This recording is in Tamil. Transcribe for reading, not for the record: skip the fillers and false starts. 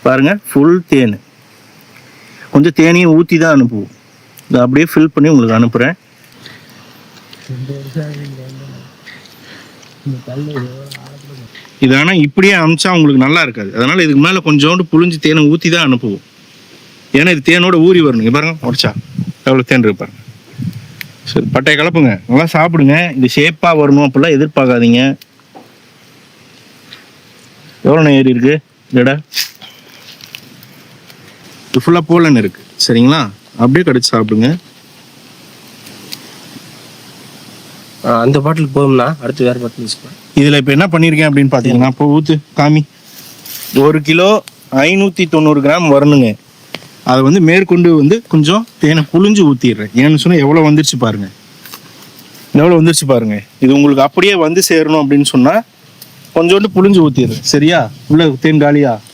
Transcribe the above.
பாருங்கள், ஃபுல் தேன். கொஞ்சம் தேனையும் ஊற்றி தான் அனுப்புவோம். இதை அப்படியே ஃபில் பண்ணி உங்களுக்கு அனுப்புகிறேன். இது ஆனால் இப்படியே அனுப்பிச்சா உங்களுக்கு நல்லா இருக்காது. அதனால் இதுக்கு மேலே கொஞ்சோண்டு புளிஞ்சு தேனை ஊற்றி தான் அனுப்புவோம். ஏன்னா இது தேனோட ஊறி வரணும். பாருங்க, உடச்சா எவ்வளோ தேன் இருக்கு பாருங்க. சரி, பட்டையை கலப்புங்க, நல்லா சாப்பிடுங்க. இது ஷேப்பாக வரணும் அப்படிலாம் எதிர்பார்க்காதீங்க. எவ்வளோ ஏறி இருக்கு இதோட? இது ஃபுல்லாக போலன்னு இருக்கு. சரிங்களா, அப்படியே கடிச்சு சாப்பிடுங்க. அந்த பாட்டில் போதும்னா அடுத்து வேறு பாட்டில் யூஸ் பண்ண. இதில் இப்போ என்ன பண்ணியிருக்கேன் அப்படின்னு பார்த்தீங்கன்னா, இப்போ ஊற்று காமி. 1 கிலோ 590 கிராம் வரணுங்க. அதை வந்து மேற்கொண்டு வந்து கொஞ்சம் தேனை புளிஞ்சு ஊற்றிடுறேன். ஏன்னு சொன்னால் எவ்வளோ வந்துருச்சு பாருங்கள், எவ்வளோ வந்துருச்சு பாருங்கள். இது உங்களுக்கு அப்படியே வந்து சேரணும் அப்படின்னு சொன்னால் கொஞ்சோண்டு புளிஞ்சு ஊற்றிடுறேன். சரியா? உள்ள தேன் காலியா?